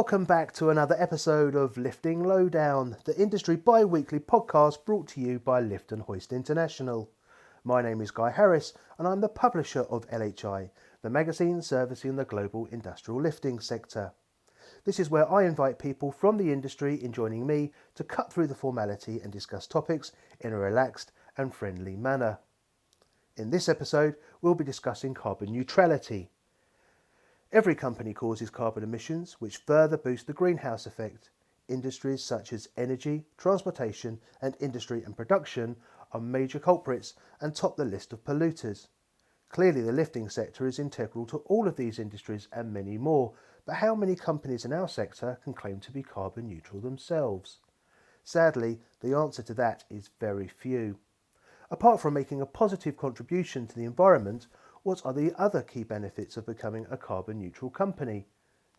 Welcome back to another episode of Lifting Lowdown, the industry bi-weekly podcast brought to you by Lift Hoist International. My name is Guy Harris and I'm the publisher of LHI, the magazine servicing the global industrial lifting sector. This is where I invite people from the industry in joining me to cut through the formality and discuss topics in a relaxed and friendly manner. In this episode, we'll be discussing carbon neutrality. Every company causes carbon emissions which further boost the greenhouse effect. Industries such as energy, transportation and industry and production are major culprits and top the list of polluters. Clearly the lifting sector is integral to all of these industries and many more, but how many companies in our sector can claim to be carbon neutral themselves? Sadly, the answer to that is very few. Apart from making a positive contribution to the environment, what are the other key benefits of becoming a carbon neutral company?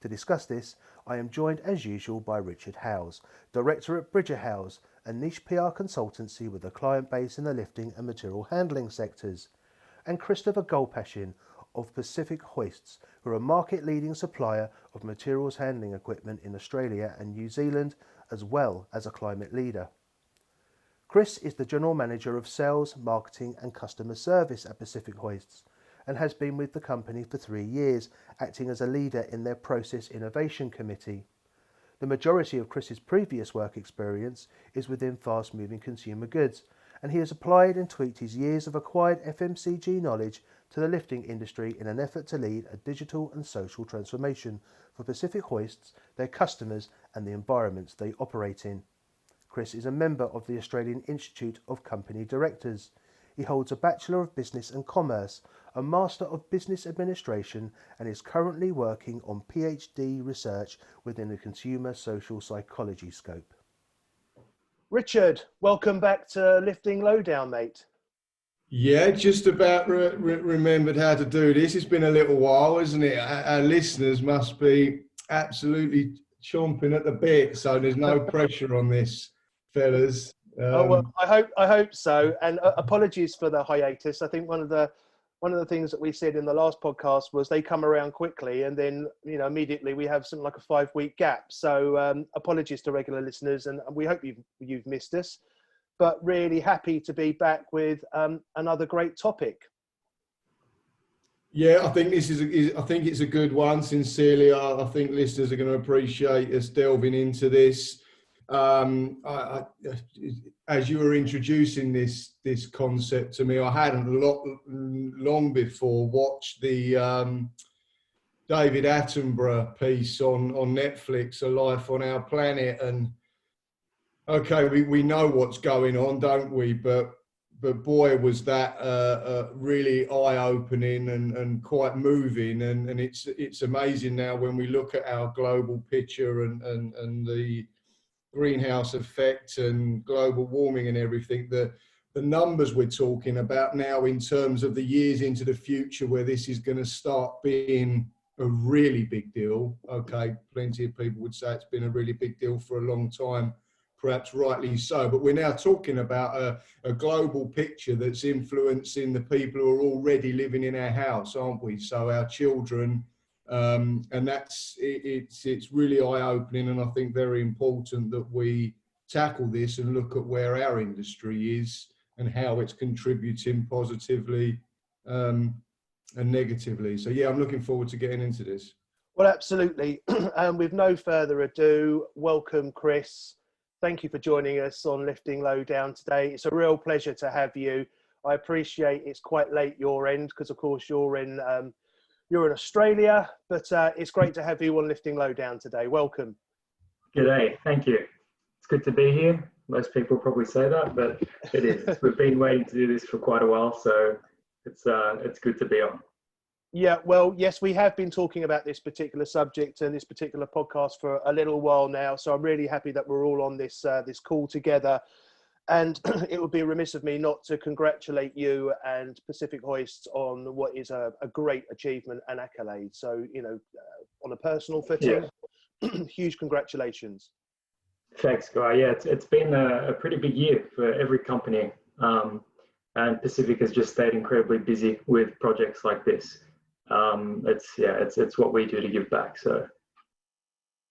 To discuss this, I am joined as usual by Richard Howes, Director at Bridger Howes, a niche PR consultancy with a client base in the lifting and material handling sectors, and Christopher Golpashin of Pacific Hoists, who are a market-leading supplier of materials handling equipment in Australia and New Zealand, as well as a climate leader. Chris is the General Manager of Sales, Marketing and Customer Service at Pacific Hoists, and has been with the company for 3 years, acting as a leader in their Process Innovation Committee. The majority of Chris's previous work experience is within fast-moving consumer goods, and he has applied and tweaked his years of acquired FMCG knowledge to the lifting industry in an effort to lead a digital and social transformation for Pacific Hoists, their customers and the environments they operate in. Chris is a member of the Australian Institute of Company Directors. He holds a Bachelor of Business and Commerce, a Master of Business Administration, and is currently working on PhD research within the consumer social psychology scope. Richard, welcome back to Lifting Lowdown, mate. Yeah, just about remembered how to do this. It's been a little while, isn't it? Our listeners must be absolutely chomping at the bit, so there's no pressure on this, fellas. I hope so. And apologies for the hiatus. I think one of the things that we said in the last podcast was they come around quickly, and then immediately we have something like a 5-week gap. So apologies to regular listeners, and we hope you've missed us. But really happy to be back with another great topic. Yeah, I think I think it's a good one. Sincerely, I think listeners are going to appreciate us delving into this. As you were introducing this concept to me, I hadn't long before watched the David Attenborough piece on Netflix, A Life on Our Planet, and okay, we know what's going on, don't we? But boy, was that really eye-opening and quite moving, and it's amazing now when we look at our global picture and the greenhouse effect and global warming and everything, the numbers we're talking about now in terms of the years into the future where this is going to start being a really big deal. Okay, plenty of people would say it's been a really big deal for a long time, perhaps rightly so, but we're now talking about a global picture that's influencing the people who are already living in our house, aren't we? So our children, and it's really eye-opening, and I think very important that we tackle this and look at where our industry is and how it's contributing positively and negatively. So yeah, I'm looking forward to getting into this. Well, absolutely. And with no further ado, welcome Chris. Thank you for joining us on Lifting Lowdown today. It's a real pleasure to have you. I appreciate it's quite late your end because of course you're in Australia, but it's great to have you on Lifting Lowdown today. Welcome. G'day, thank you. It's good to be here. Most people probably say that, but it is. We've been waiting to do this for quite a while, so it's good to be on. Yeah, well, yes, we have been talking about this particular subject and this particular podcast for a little while now, so I'm really happy that we're all on this call together. And it would be remiss of me not to congratulate you and Pacific Hoists on what is a great achievement and accolade. So, on a personal footing, huge congratulations. Thanks, Guy. Yeah, it's been a pretty big year for every company. And Pacific has just stayed incredibly busy with projects like this. It's what we do to give back. So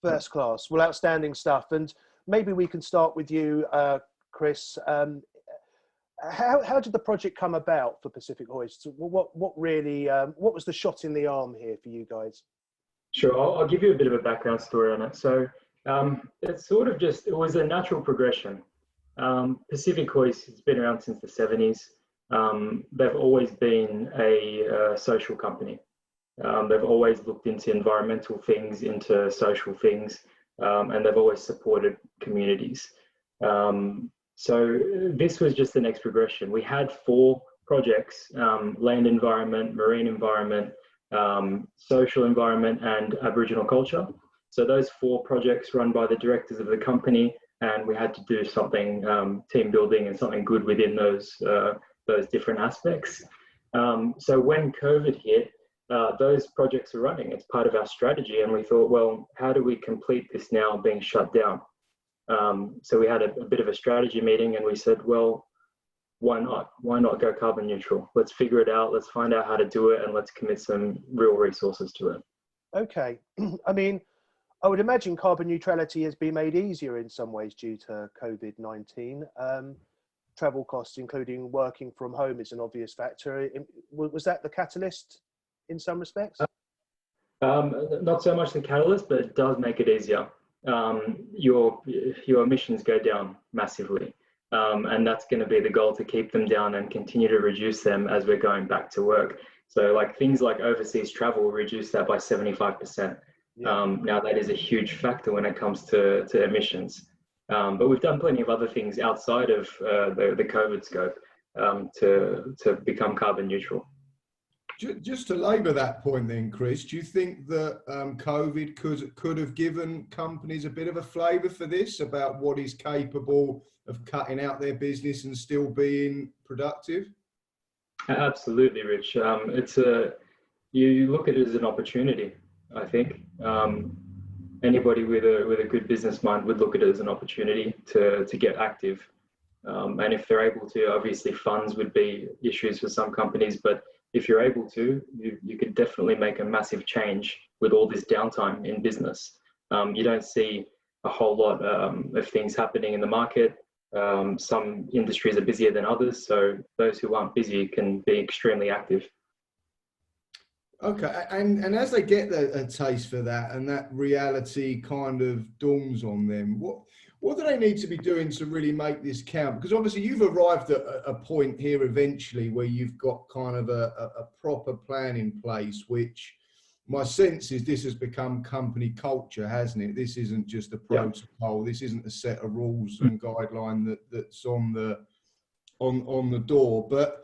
First class. Well, outstanding stuff. And maybe we can start with you, Chris. How did the project come about for Pacific Hoists? What really, what was the shot in the arm here for you guys? Sure, I'll give you a bit of a background story on it. So it's sort of just, it was a natural progression. Pacific Hoists has been around since the 70s. They've always been a social company. They've always looked into environmental things, into social things, and they've always supported communities. So this was just the next progression. We had 4 projects: land environment, marine environment, social environment, and Aboriginal culture. So those 4 projects run by the directors of the company, and we had to do something team building and something good within those different aspects. So when COVID hit, those projects are running. It's part of our strategy, and we thought, well, how do we complete this now being shut down? So we had a bit of a strategy meeting, and we said, well, why not? Why not go carbon neutral? Let's figure it out. Let's find out how to do it, and let's commit some real resources to it. Okay. I mean, I would imagine carbon neutrality has been made easier in some ways due to COVID-19. Travel costs, including working from home, is an obvious factor. Was that the catalyst in some respects? Not so much the catalyst, but it does make it easier. Your emissions go down massively. And that's going to be the goal, to keep them down and continue to reduce them as we're going back to work. So like things like overseas travel, reduce that by 75%. Yeah. Now that is a huge factor when it comes to emissions. But we've done plenty of other things outside of the COVID scope to become carbon neutral. Just to labour that point then, Chris, do you think that COVID could have given companies a bit of a flavour for this, about what is capable of cutting out their business and still being productive? Absolutely, Rich. You look at it as an opportunity, I think. Anybody with a good business mind would look at it as an opportunity to get active. And if they're able to, obviously funds would be issues for some companies, but if you're able to, you could definitely make a massive change with all this downtime in business. You don't see a whole lot of things happening in the market. Some industries are busier than others, so those who aren't busy can be extremely active. Okay, and as they get a taste for that, and that reality kind of dawns on them, what do they need to be doing to really make this count? Because obviously you've arrived at a point here eventually where you've got kind of a proper plan in place, which my sense is this has become company culture, hasn't it? This isn't just a protocol. This isn't a set of rules and guideline that's on the door. But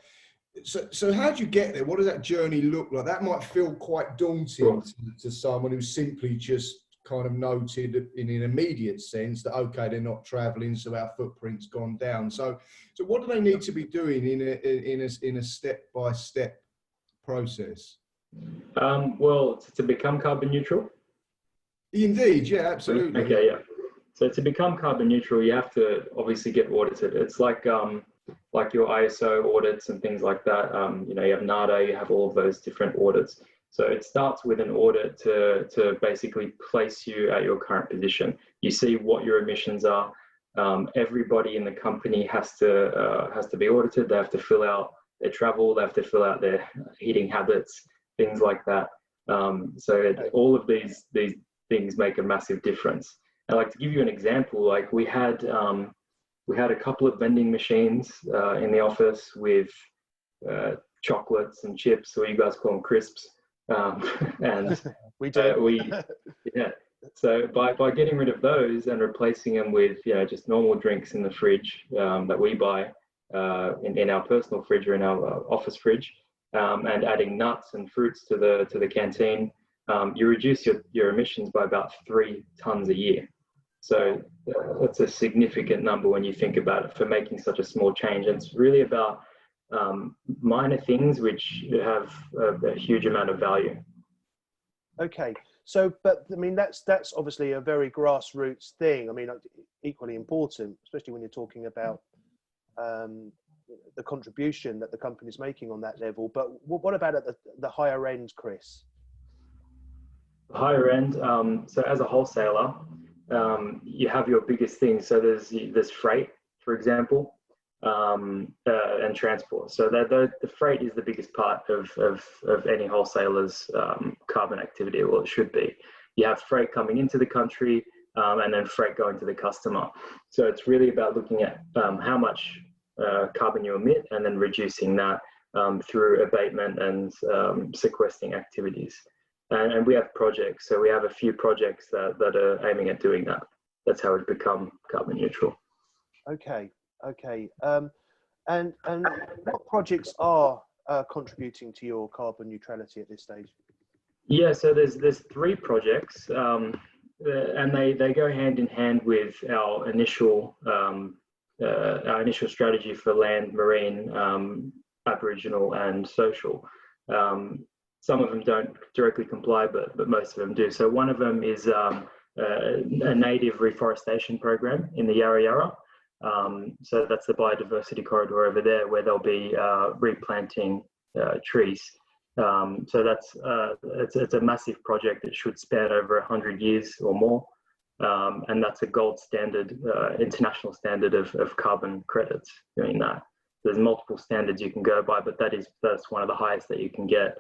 so how do you get there? What does that journey look like? That might feel quite daunting to someone who's simply just kind of noted in an immediate sense that, okay, they're not traveling, so our footprint's gone down. So what do they need to be doing in a step-by-step process? Well, to become carbon neutral? Indeed, yeah, absolutely. Okay, yeah. So to become carbon neutral, you have to obviously get audited. It's like your ISO audits and things like that. You have NADA, you have all of those different audits. So it starts with an audit to basically place you at your current position. You see what your emissions are. Everybody in the company has to be audited. They have to fill out their travel. They have to fill out their eating habits, things like that. All of these things make a massive difference. And like, to give you an example, like we had a couple of vending machines in the office with chocolates and chips, or you guys call them crisps. And we do. So by getting rid of those and replacing them with just normal drinks in the fridge that we buy in our personal fridge or in our office fridge, and adding nuts and fruits to the canteen, you reduce your emissions by about 3 tons a year. So that's a significant number when you think about it, for making such a small change. And it's really about minor things which have a huge amount of value. Okay, so but I mean that's obviously a very grassroots thing. I mean, equally important, especially when you're talking about the contribution that the company's making on that level. But what about at the higher end, Chris? Higher end. So as a wholesaler, you have your biggest things. So there's freight, for example, and transport. So the freight is the biggest part of any wholesaler's carbon activity, or it should be. You have freight coming into the country, and then freight going to the customer. So it's really about looking at how much carbon you emit, and then reducing that through abatement and sequestering activities. And we have projects. So we have a few projects that are aiming at doing that. That's how we become carbon neutral. Okay. And what projects are contributing to your carbon neutrality at this stage? Yeah, so there's 3 projects, and they go hand in hand with our initial strategy for land, marine, Aboriginal, and social. Some of them don't directly comply, but most of them do. So one of them is a native reforestation program in the Yarra Yarra. So that's the biodiversity corridor over there, where they'll be replanting trees. So that's it's a massive project that should span over 100 years or more, and that's a gold standard, international standard of carbon credits. Doing that, there's multiple standards you can go by, but that's one of the highest that you can get.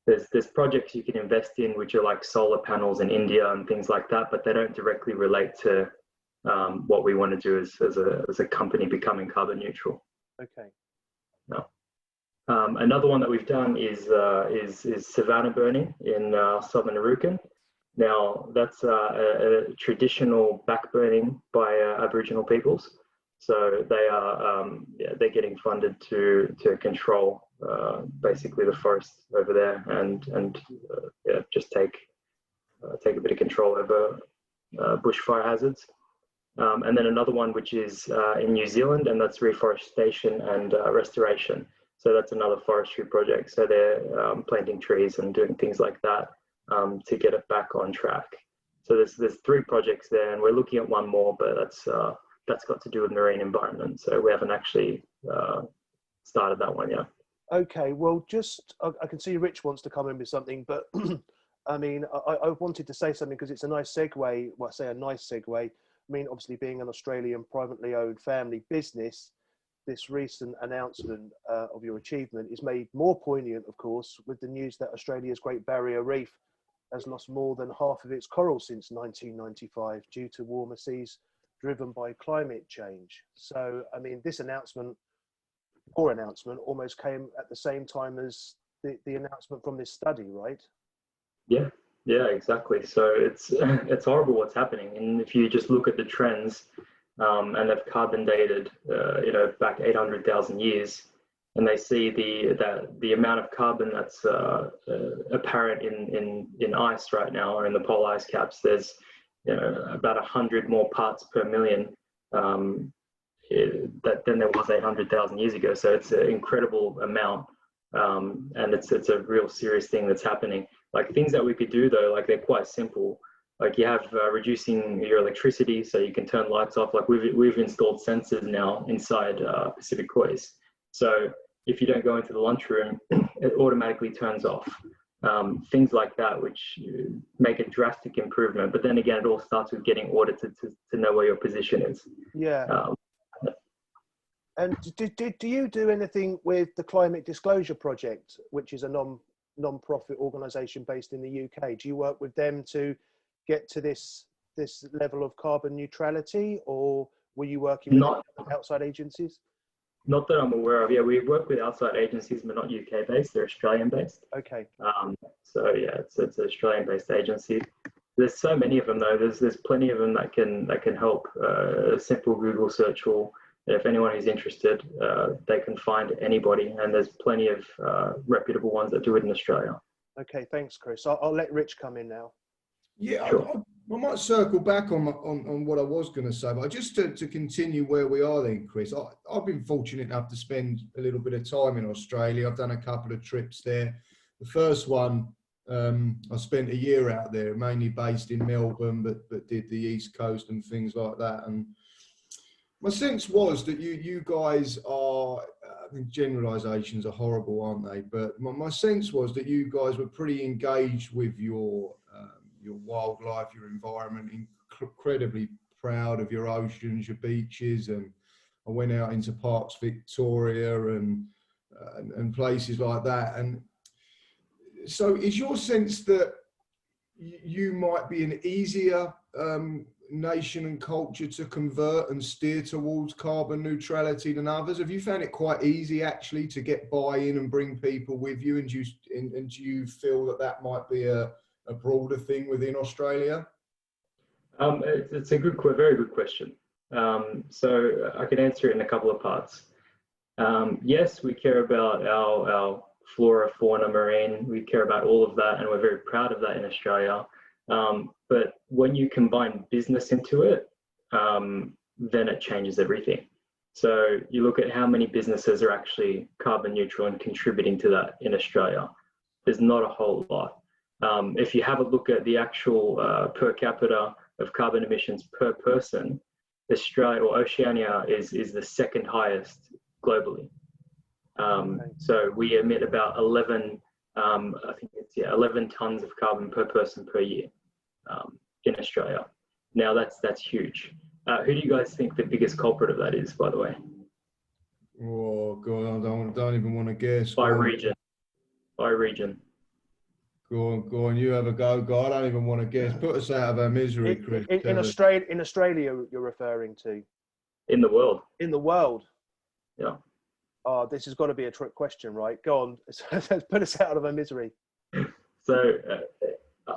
There's projects you can invest in which are like solar panels in India and things like that, but they don't directly relate to what we want to do as a company becoming carbon neutral. Okay. No. Another one that we've done is savanna burning in southern Arucan. Now that's a traditional backburning by Aboriginal peoples. So they are they're getting funded to control basically the forests over there and just take a bit of control over bushfire hazards. And then another one which is in New Zealand, and that's reforestation and restoration. So that's another forestry project. So they're planting trees and doing things like that to get it back on track. So there's 3 projects there, and we're looking at one more, but that's got to do with marine environment. So we haven't actually started that one yet. Okay, well, I can see Rich wants to come in with something, but I mean, I wanted to say something because it's a nice segue. Well, I say a nice segue. I mean, obviously being an Australian privately owned family business, this recent announcement of your achievement is made more poignant, of course, with the news that Australia's Great Barrier Reef has lost more than half of its coral since 1995 due to warmer seas driven by climate change. So, I mean, this announcement almost came at the same time as the announcement from this study, right? Yeah, exactly. So it's horrible what's happening. And if you just look at the trends, and they've carbon dated, back 800,000 years, and they see the amount of carbon that's apparent in ice right now, or in the polar ice caps. There's about 100 more parts per million than there was 800,000 years ago. So it's an incredible amount, and it's a real serious thing that's happening. Like things that we could do though, like they're quite simple. Like you have reducing your electricity, so you can turn lights off. Like we've installed sensors now inside Pacific Hoists. So if you don't go into the lunchroom, it automatically turns off. Things like that, which make a drastic improvement. But then again, it all starts with getting audited to know where your position is. Yeah. And do you do anything with the Climate Disclosure Project, which is a non-profit organisation based in the UK? Do you work with them to get to this level of carbon neutrality, or were you working with outside agencies? Not that I'm aware of. Yeah, we work with outside agencies, but not UK based. They're Australian based. Okay. So yeah, it's an Australian based agency. There's so many of them though. There's plenty of them that can help. A simple Google search will. If anyone is interested, they can find anybody, and there's plenty of reputable ones that do it in Australia. Okay, thanks, Chris. I'll let Rich come in now. Yeah, sure. I might circle back on what I was going to say, but just to continue where we are then, Chris, I've been fortunate enough to spend a little bit of time in Australia. I've done a couple of trips there. The first one, I spent a year out there, mainly based in Melbourne, but did the East Coast and things like that. And my sense was that you guys are generalizations are horrible, aren't they? But my sense was that you guys were pretty engaged with your wildlife, your environment, incredibly proud of your oceans, your beaches, and I went out into Parks Victoria and places like that. And so, is your sense that you might be an easier nation and culture to convert and steer towards carbon neutrality than others? Have you found it quite easy actually to get buy-in and bring people with you? And do you feel that might be a broader thing within Australia? It's a very good question. So I can answer it in a couple of parts. Yes, we care about our flora, fauna, marine. We care about all of that, and we're very proud of that in Australia. But when you combine business into it, then it changes everything. So you look at how many businesses are actually carbon neutral and contributing to that in Australia. There's not a whole lot. If you have a look at the actual per capita of carbon emissions per person, Australia or Oceania is the second highest globally. So we emit about 11 tons of carbon per person per year in Australia. Now that's huge. Who do you guys think the biggest culprit of that is, by the way? Oh God, I don't even want to guess. By region. Go on, you have a go, I don't even want to guess. Put us out of our misery, Chris. In Australia, you're referring to? In the world. In the world? Yeah. Oh, this has got to be a trick question, right? Go on, put us out of our misery. So,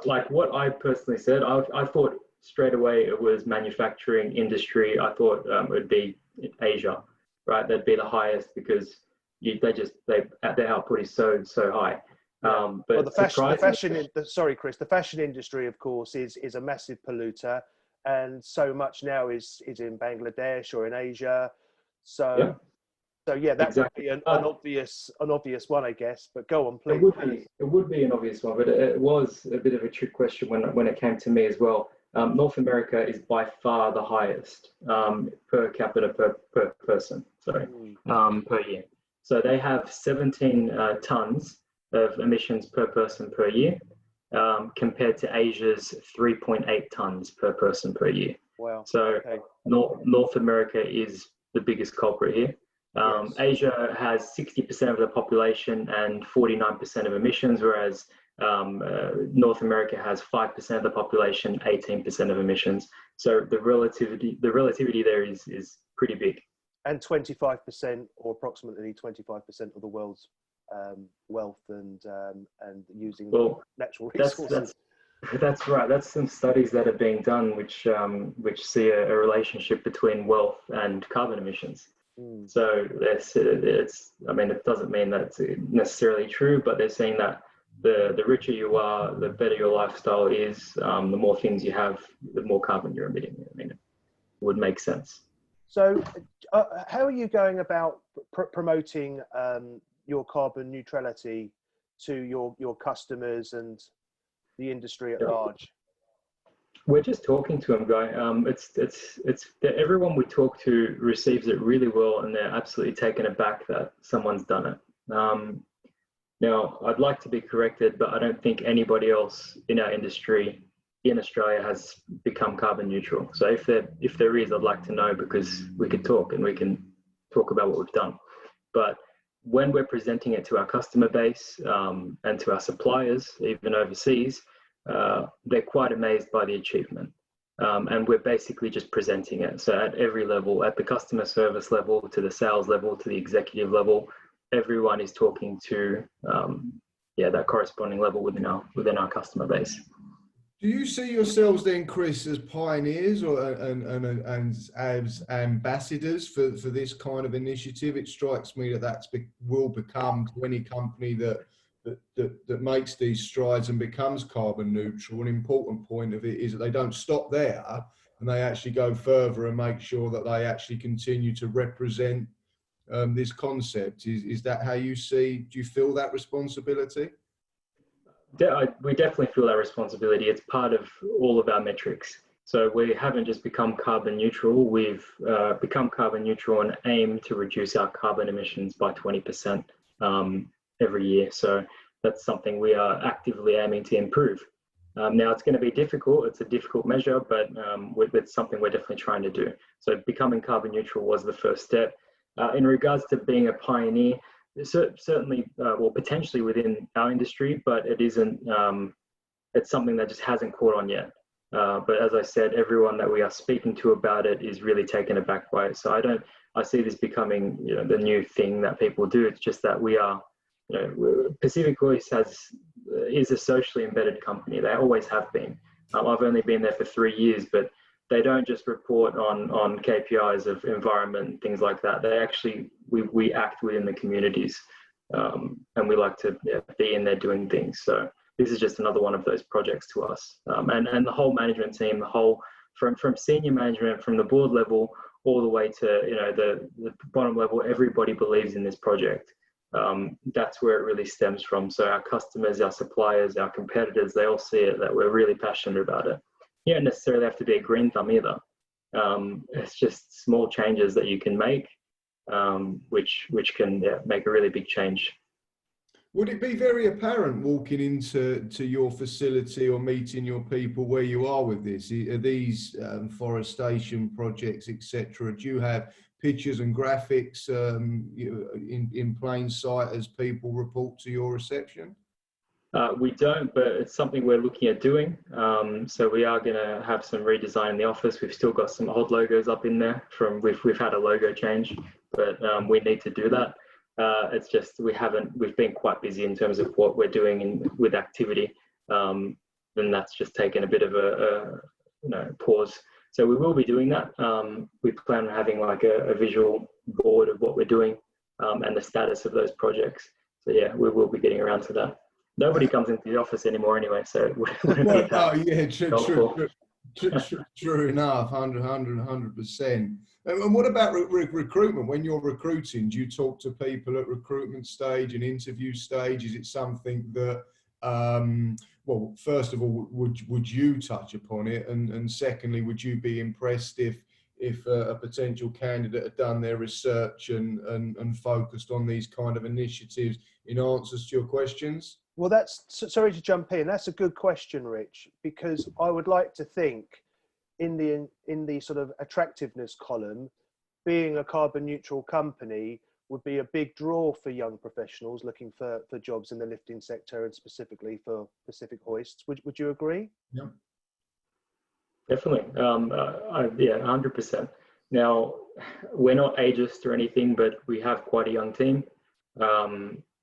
like what I personally said, I thought straight away it was manufacturing industry. I thought it would be Asia, right? That'd be the highest because their output is so high. But well, the fashion industry, of course, is a massive polluter, and so much now is in Bangladesh or in Asia. So that exactly. would be an obvious one, I guess. But go on, please. It would be an obvious one, but it was a bit of a trick question when it came to me as well. North America is by far the highest per capita per person, per year. So they have 17 tons of emissions per person per year, compared to Asia's 3.8 tons per person per year. Wow. So North America is the biggest culprit here. Yes. Asia has 60% of the population and 49% of emissions, whereas North America has 5% of the population, 18% of emissions. So the relativity there is pretty big. And 25% or approximately 25% of the world's wealth and using natural resources. That's right. That's some studies that are being done which see a relationship between wealth and carbon emissions. So it doesn't mean that's necessarily true, but they're saying that the richer you are, the better your lifestyle is, the more things you have, the more carbon you're emitting. I mean, it would make sense. So how are you going about promoting your carbon neutrality to your customers and the industry at large? We're just talking to them, Guy. It's that everyone we talk to receives it really well, and they're absolutely taken aback that someone's done it. Now, I'd like to be corrected, but I don't think anybody else in our industry in Australia has become carbon neutral. So if there is, I'd like to know, because we could talk and we can talk about what we've done. But when we're presenting it to our customer base and to our suppliers, even overseas, they're quite amazed by the achievement. And we're basically just presenting it. So at every level, at the customer service level, to the sales level, to the executive level, everyone is talking to that corresponding level within our customer base. Do you see yourselves then, Chris, as pioneers and as ambassadors for this kind of initiative? It strikes me that will become, to any company that makes these strides and becomes carbon neutral, an important point of it is that they don't stop there and they actually go further and make sure that they actually continue to represent this concept. Is that how you see? Do you feel that responsibility? We definitely feel that responsibility. It's part of all of our metrics. So we haven't just become carbon neutral, we've become carbon neutral and aim to reduce our carbon emissions by 20% every year. So that's something we are actively aiming to improve. Now it's going to be difficult, it's a difficult measure, but it's something we're definitely trying to do. So becoming carbon neutral was the first step. In regards to being a pioneer, certainly, well, potentially within our industry, but it isn't, it's something that just hasn't caught on yet. But as I said, everyone that we are speaking to about it is really taken aback by it. So I see this becoming, the new thing that people do. It's just that we are, Pacific Hoists is a socially embedded company. They always have been. I've only been there for 3 years, but they don't just report on KPIs of environment, things like that. They actually, we act within the communities, and we like to be in there doing things. So this is just another one of those projects to us. And the whole management team, from senior management, from the board level, all the way to the bottom level, everybody believes in this project. That's where it really stems from. So our customers, our suppliers, our competitors, they all see it, that we're really passionate about it. You don't necessarily have to be a green thumb either. It's just small changes that you can make, which can make a really big change. Would it be very apparent walking into your facility or meeting your people where you are with this? Are these forestation projects, etc.? Do you have pictures and graphics in plain sight as people report to your reception? We don't, but it's something we're looking at doing. So we are going to have some redesign in the office. We've still got some old logos up in there we've had a logo change, but we need to do that. It's just we've been quite busy in terms of what we're doing with activity, and that's just taken a bit of a pause. So we will be doing that. We plan on having like a visual board of what we're doing, and the status of those projects. So yeah, we will be getting around to that. Nobody comes into the office anymore anyway, so it wouldn't be true enough, 100%. And what about recruitment? When you're recruiting, do you talk to people at recruitment stage and interview stage? Is it something that, well, first of all, would you touch upon it? And secondly, would you be impressed if a potential candidate had done their research and focused on these kind of initiatives in answers to your questions? Well, sorry to jump in. That's a good question, Rich, because I would like to think in the sort of attractiveness column, being a carbon neutral company would be a big draw for young professionals looking for jobs in the lifting sector, and specifically for Pacific Hoists. Would you agree? Yeah. Definitely. Yeah, 100%. Now, we're not ageist or anything, but we have quite a young team.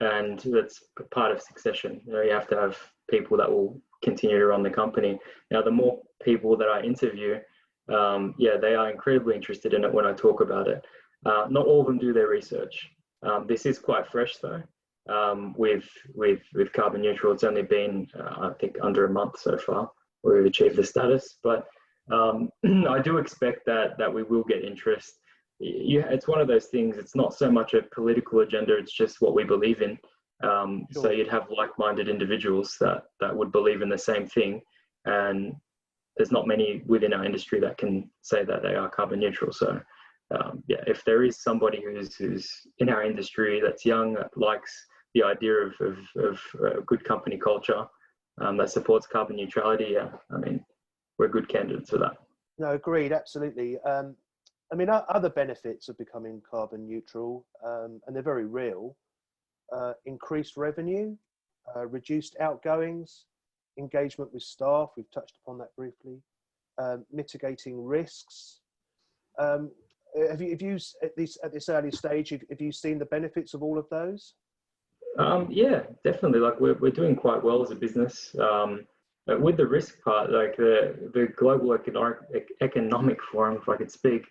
And that's part of succession. You have to have people that will continue to run the company. Now, the more people that I interview, they are incredibly interested in it when I talk about it. Not all of them do their research. This is quite fresh though. With carbon neutral, it's only been I think under a month so far where we've achieved the status. But I do expect that we will get interest. It's one of those things. It's not so much a political agenda. It's just what we believe in. Sure. So you'd have like-minded individuals that would believe in the same thing, and there's not many within our industry that can say that they are carbon neutral. So if there is somebody who's in our industry that's young, that likes the idea of good company culture, that supports carbon neutrality, I mean, we're good candidates for that. No, agreed, absolutely. I mean, other benefits of becoming carbon neutral, and they're very real: increased revenue, reduced outgoings, engagement with staff. We've touched upon that briefly. Mitigating risks. Have you at this early stage, have you seen the benefits of all of those? Yeah, definitely. Like we're doing quite well as a business. With the risk part, like the Global Economic Forum, if I could speak.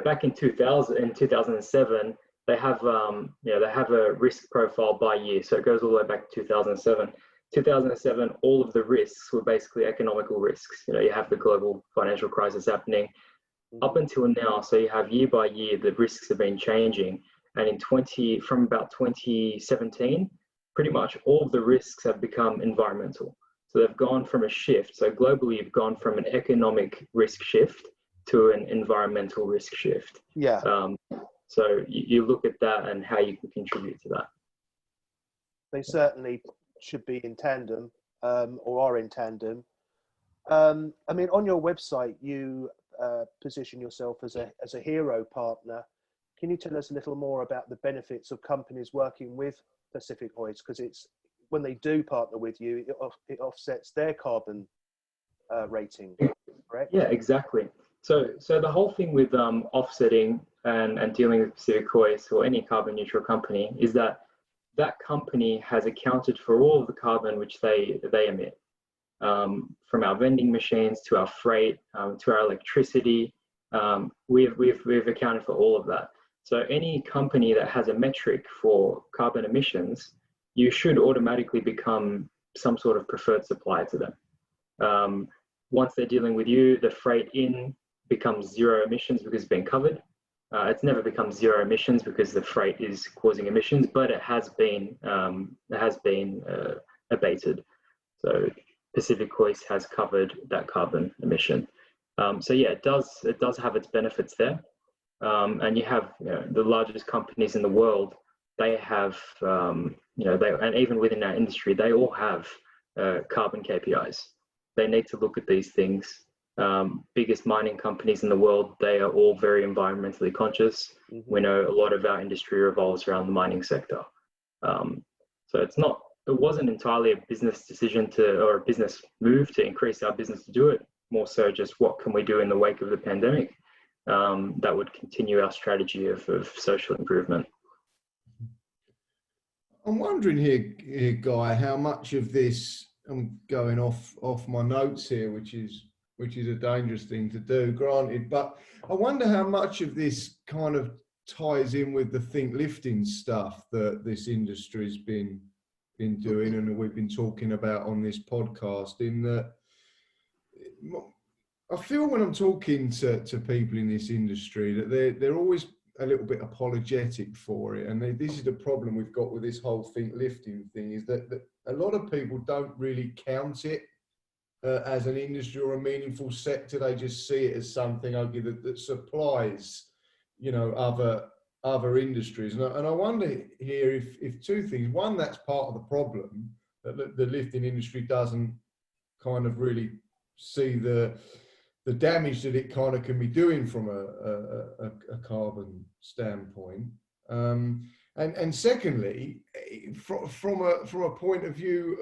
Back in 2007, they have a risk profile by year, so it goes all the way back to 2007. 2007, all of the risks were basically economical risks. You have the global financial crisis happening up until now. So you have year by year, the risks have been changing, and from about 2017, pretty much all of the risks have become environmental. So they've gone from a shift. So globally, you've gone from an economic risk shift to an environmental risk shift. Yeah. So you look at that and how you can contribute to that. They certainly should be in tandem, or are in tandem. I mean, on your website, you position yourself as a hero partner. Can you tell us a little more about the benefits of companies working with Pacific Hoists? Because it's when they do partner with you, it offsets their carbon rating, correct? Yeah, exactly. So the whole thing with offsetting and dealing with Pacific Hoists or any carbon neutral company is that company has accounted for all of the carbon which they emit, from our vending machines to our freight, to our electricity. We've accounted for all of that. So any company that has a metric for carbon emissions, you should automatically become some sort of preferred supplier to them. Once they're dealing with you, the freight in becomes zero emissions because it's been covered. It's never become zero emissions because the freight is causing emissions, but it has been abated. So Pacific Hoist has covered that carbon emission. So yeah, it does have its benefits there. And you have the largest companies in the world. They have and even within our industry, they all have carbon KPIs. They need to look at these things. Biggest mining companies in the world, they are all very environmentally conscious. Mm-hmm. We know a lot of our industry revolves around the mining sector. So it wasn't entirely a business decision or a business move to increase our business to do it. More so just what can we do in the wake of the pandemic that would continue our strategy of social improvement. I'm wondering here, Guy, how much of this, I'm going off my notes here, which is a dangerous thing to do, granted, but I wonder how much of this kind of ties in with the think lifting stuff that this industry's been doing and that we've been talking about on this podcast. In that, I feel when I'm talking to people in this industry that they're always a little bit apologetic for it, and this is the problem we've got with this whole think lifting thing, is that a lot of people don't really count it as an industry or a meaningful sector. They just see it as something that supplies, other industries. And I wonder here if two things. One, that's part of the problem, that the lifting industry doesn't kind of really see the damage that it kind of can be doing from a carbon standpoint. And secondly, from a point of view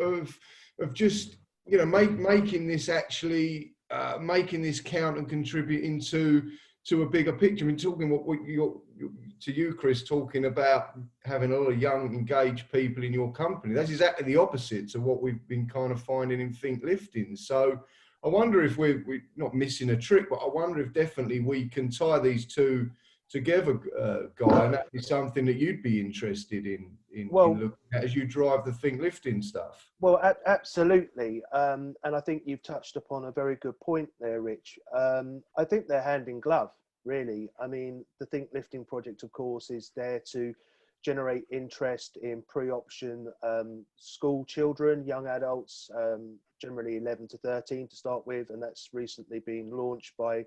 of just, making this actually, making this count and contributing to a bigger picture. I mean, talking to you, Chris, talking about having a lot of young, engaged people in your company. That's exactly the opposite to what we've been kind of finding in think lifting. So I wonder if we're not missing a trick, but I wonder if definitely we can tie these two together, Guy, and that is something that you'd be interested in looking at as you drive the think lifting stuff. Well, absolutely. And I think you've touched upon a very good point there, Rich. I think they're hand in glove, really. I mean, the Think Lifting project, of course, is there to generate interest in pre-option school children, young adults, generally 11 to 13 to start with, and that's recently been launched by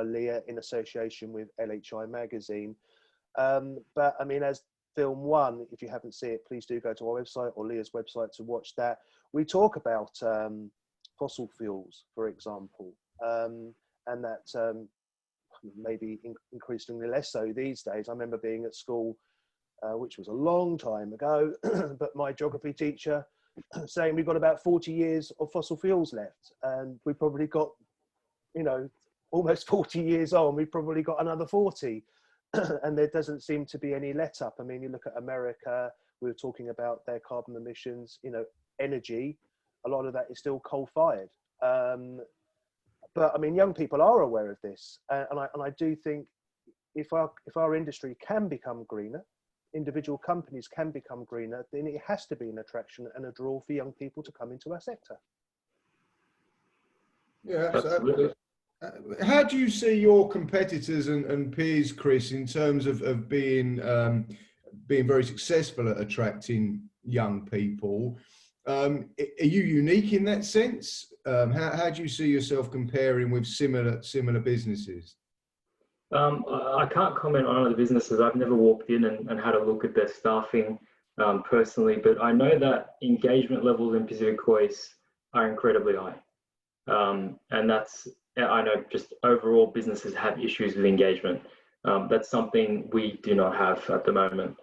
Leah in association with LHI magazine. But I mean, as film one, if you haven't seen it, please do go to our website or Leah's website to watch that. We talk about fossil fuels, for example, and that maybe increasingly less so these days. I remember being at school, which was a long time ago, but my geography teacher saying we've got about 40 years of fossil fuels left, and we probably got, almost 40 years on, we've probably got another 40. And there doesn't seem to be any let up. I mean, you look at America, we were talking about their carbon emissions, energy, a lot of that is still coal fired. But I mean, young people are aware of this. And I do think if our industry can become greener, individual companies can become greener, then it has to be an attraction and a draw for young people to come into our sector. Yeah, absolutely. How do you see your competitors and peers, Chris, in terms of being very successful at attracting young people? Are you unique in that sense? How do you see yourself comparing with similar businesses? I can't comment on other businesses. I've never walked in and had a look at their staffing personally, but I know that engagement levels in Pacific Hoists are incredibly high. And I know just overall businesses have issues with engagement. That's something we do not have at the moment.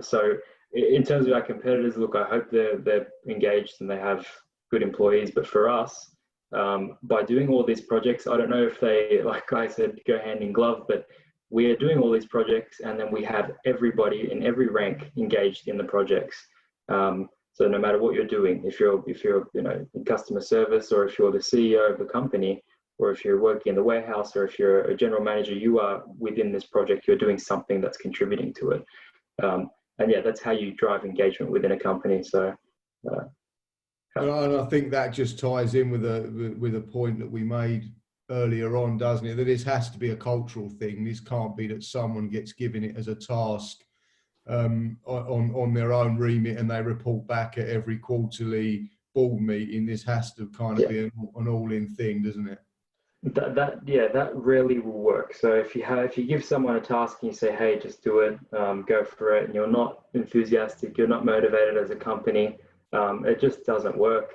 So in terms of our competitors, look, I hope they're engaged and they have good employees. But for us, by doing all these projects, I don't know if they, like I said, go hand in glove, but we are doing all these projects and then we have everybody in every rank engaged in the projects. So no matter what you're doing, if you're in customer service, or if you're the CEO of the company, or if you're working in the warehouse, or if you're a general manager, you are within this project, you're doing something that's contributing to it. And yeah, that's how you drive engagement within a company. So and I think that just ties in with a point that we made earlier on, doesn't it? That this has to be a cultural thing. This can't be that someone gets given it as a task on their own remit and they report back at every quarterly board meeting. This has to kind of be an all-in thing, doesn't it? That rarely will work. So if you give someone a task and you say, hey, just do it, go for it, and you're not enthusiastic, you're not motivated as a company, it just doesn't work.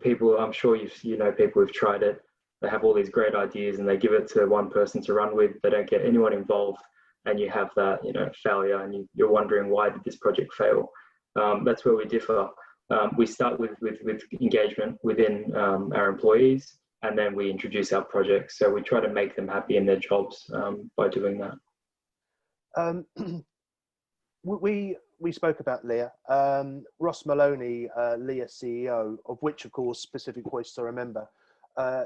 People, I'm sure you know people who've tried it. They have all these great ideas and they give it to one person to run with. They don't get anyone involved, and you have that failure, and you're wondering, why did this project fail? That's where we differ. We start with engagement within our employees, and then we introduce our projects. So we try to make them happy in their jobs by doing that. We spoke about Leah. Ross Maloney, Leah's CEO, of which, of course, Pacific Hoists are a member.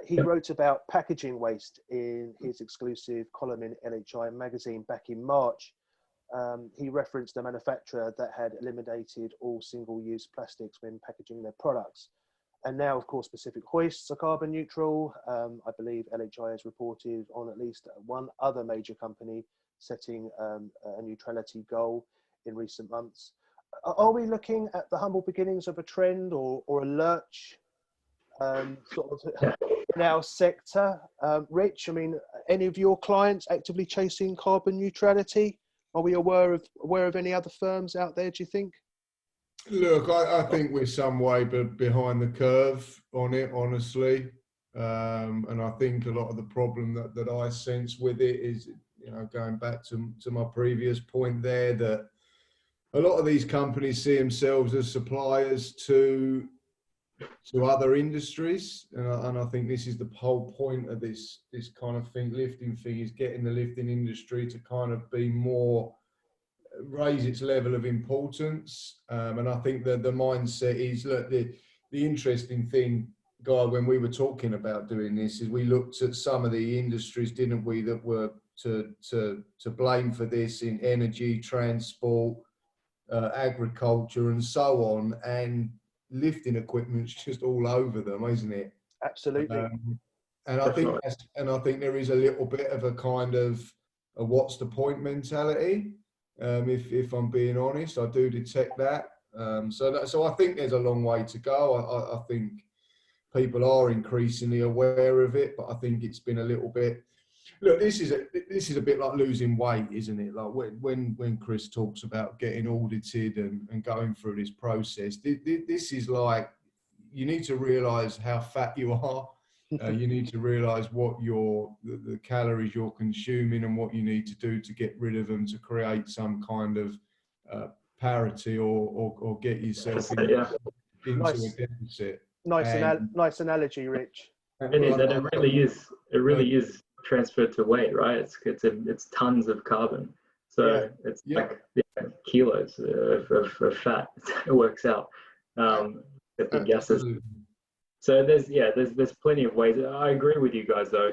He wrote about packaging waste in his exclusive column in LHI magazine back in March. He referenced a manufacturer that had eliminated all single-use plastics when packaging their products. And now, of course, Pacific Hoists are carbon neutral. I believe LHI has reported on at least one other major company setting a neutrality goal in recent months. Are we looking at the humble beginnings of a trend or a lurch sort of in our sector? Rich, I mean, any of your clients actively chasing carbon neutrality? Are we aware of any other firms out there, do you think? Look, I think we're some way behind the curve on it, honestly. And I think a lot of the problem that I sense with it is, going back to my previous point there, that a lot of these companies see themselves as suppliers to other industries. And I think this is the whole point of this kind of lifting thing, is getting the lifting industry to kind of be more, raise its level of importance. And I think that the mindset is, look, the interesting thing, Guy, when we were talking about doing this, is we looked at some of the industries, didn't we, that were to blame for this in energy, transport, agriculture and so on, and lifting equipment's just all over them, isn't it? Absolutely. And I think there is a little bit of a kind of a what's the point mentality. If I'm being honest, I do detect that. So I think there's a long way to go. I think people are increasingly aware of it, but I think it's been a little bit. Look, this is a bit like losing weight, isn't it? Like when Chris talks about getting audited and going through this process, this is like, you need to realise how fat you are. You need to realise what the calories you're consuming and what you need to do to get rid of them, to create some kind of parity or get yourself into a deficit. Nice analogy, Rich. It is, and it really is transferred to weight, right? It's tons of carbon, so it's like kilos of fat. It works out. The gases. So there's plenty of ways. I agree with you guys, though.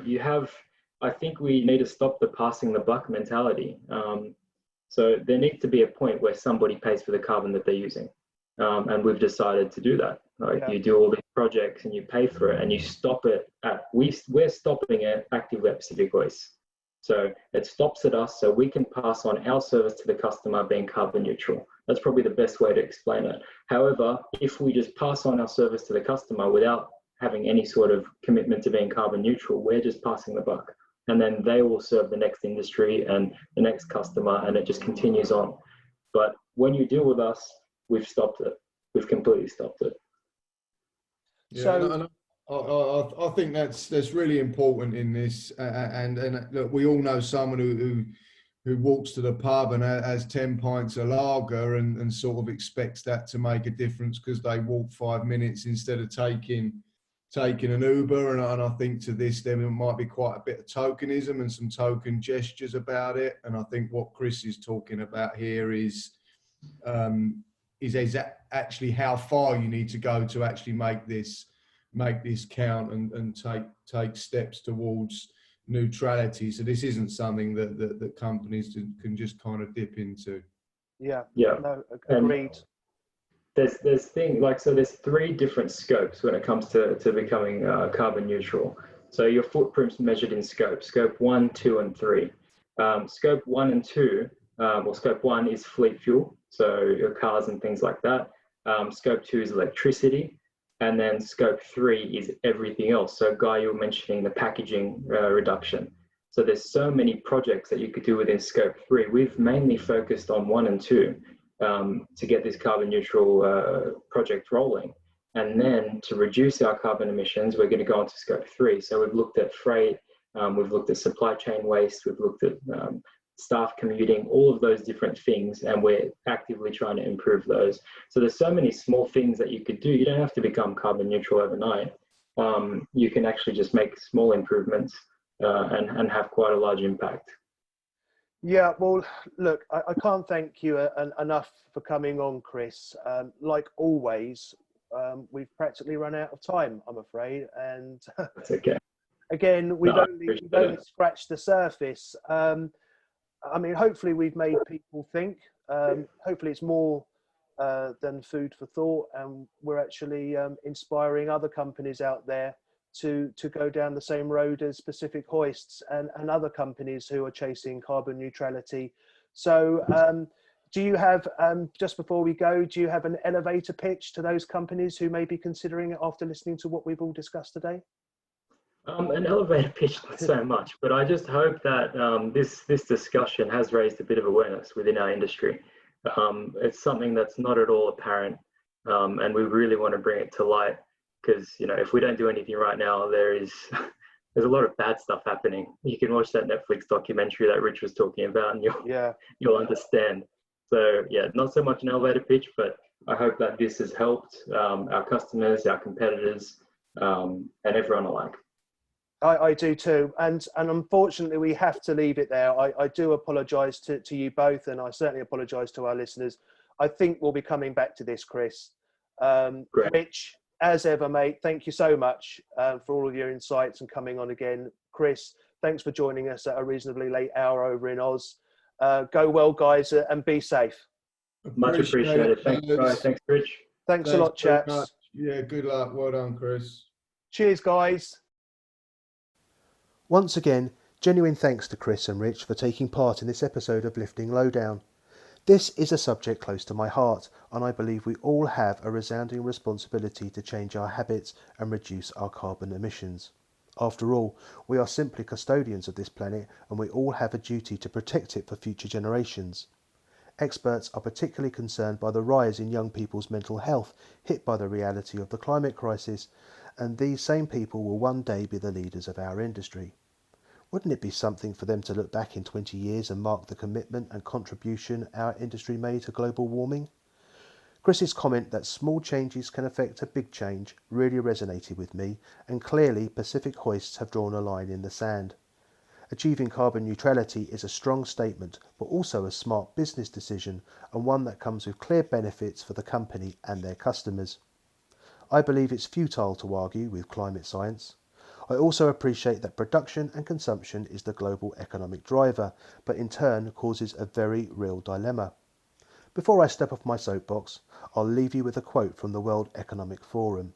I think we need to stop the passing the buck mentality. So there needs to be a point where somebody pays for the carbon that they're using, and we've decided to do that. You do all these projects and you pay for it, and you stop it at we're stopping it actively at Pacific Hoists. So it stops at us so we can pass on our service to the customer being carbon neutral. That's probably the best way to explain it. However, if we just pass on our service to the customer without having any sort of commitment to being carbon neutral, we're just passing the buck. And then they will serve the next industry and the next customer, and it just continues on. But when you deal with us, we've stopped it. We've completely stopped it. Yeah, So I think that's really important in this. And look, we all know someone who walks to the pub and has 10 pints of lager and sort of expects that to make a difference because they walk 5 minutes instead of taking an Uber. And I think to this, there might be quite a bit of tokenism and some token gestures about it. And I think what Chris is talking about here is actually how far you need to go to actually make this count and take steps towards neutrality. So this isn't something that companies can just kind of dip into. Yeah. No, agreed. There's things like, so there's 3 different scopes when it comes to becoming carbon neutral. So your footprint's measured in scope 1, 2, and 3. Scope 1 and 2, well, scope 1 is fleet fuel, so your cars and things like that. Scope 2 is electricity. And then scope 3 is everything else. So Guy, you were mentioning the packaging reduction. So there's so many projects that you could do within scope 3. We've mainly focused on 1 and 2 to get this carbon neutral project rolling. And then to reduce our carbon emissions, we're going to go on to scope 3. So we've looked at freight, we've looked at supply chain waste, we've looked at staff commuting, all of those different things, and we're actively trying to improve those. So there's so many small things that you could do. You don't have to become carbon neutral overnight. You can actually just make small improvements and have quite a large impact. Yeah, well, look, I can't thank you enough for coming on, Chris. Like always, we've practically run out of time, I'm afraid. And That's okay. Again, we've only scratched the surface. I mean, hopefully we've made people think. Hopefully it's more than food for thought, and we're actually inspiring other companies out there to go down the same road as Pacific Hoists and other companies who are chasing carbon neutrality. So do you have, just before we go, do you have an elevator pitch to those companies who may be considering it after listening to what we've all discussed today? An elevator pitch, not so much, but I just hope that this discussion has raised a bit of awareness within our industry. It's something that's not at all apparent, and we really want to bring it to light, because if we don't do anything right now, there's a lot of bad stuff happening. You can watch that Netflix documentary that Rich was talking about, and you'll understand. So yeah, not so much an elevator pitch, but I hope that this has helped our customers, our competitors, and everyone alike. I do too, and unfortunately we have to leave it there. I do apologise to you both, and I certainly apologise to our listeners. I think we'll be coming back to this, Chris. Rich, as ever, mate, thank you so much for all of your insights and coming on again. Chris, thanks for joining us at a reasonably late hour over in Oz. Go well, guys, and be safe. Much appreciated. Thanks, guys. Thanks, Rich. Thanks a lot, chaps. Yeah, good luck. Well done, Chris. Cheers, guys. Once again, genuine thanks to Chris and Rich for taking part in this episode of Lifting Lowdown. This is a subject close to my heart, and I believe we all have a resounding responsibility to change our habits and reduce our carbon emissions. After all, we are simply custodians of this planet, and we all have a duty to protect it for future generations. Experts are particularly concerned by the rise in young people's mental health hit by the reality of the climate crisis, and these same people will one day be the leaders of our industry. Wouldn't it be something for them to look back in 20 years and mark the commitment and contribution our industry made to global warming? Chris's comment that small changes can affect a big change really resonated with me, and clearly Pacific Hoists have drawn a line in the sand. Achieving carbon neutrality is a strong statement, but also a smart business decision, and one that comes with clear benefits for the company and their customers. I believe it's futile to argue with climate science. I also appreciate that production and consumption is the global economic driver, but in turn causes a very real dilemma. Before I step off my soapbox, I'll leave you with a quote from the World Economic Forum.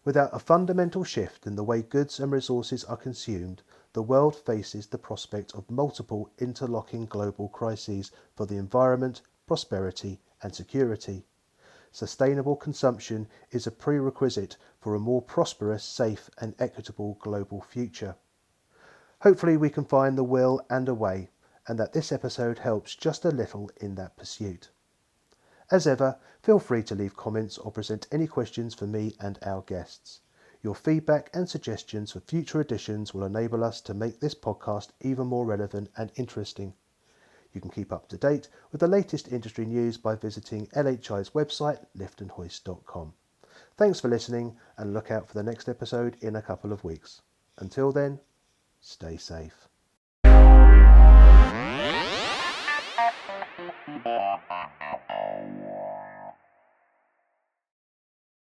Without a fundamental shift in the way goods and resources are consumed, the world faces the prospect of multiple interlocking global crises for the environment, prosperity and security. Sustainable consumption is a prerequisite for a more prosperous, safe and equitable global future. Hopefully we can find the will and a way, and that this episode helps just a little in that pursuit. As ever, feel free to leave comments or present any questions for me and our guests. Your feedback and suggestions for future editions will enable us to make this podcast even more relevant and interesting. You can keep up to date with the latest industry news by visiting LHI's website, liftandhoist.com. Thanks for listening, and look out for the next episode in a couple of weeks. Until then, stay safe.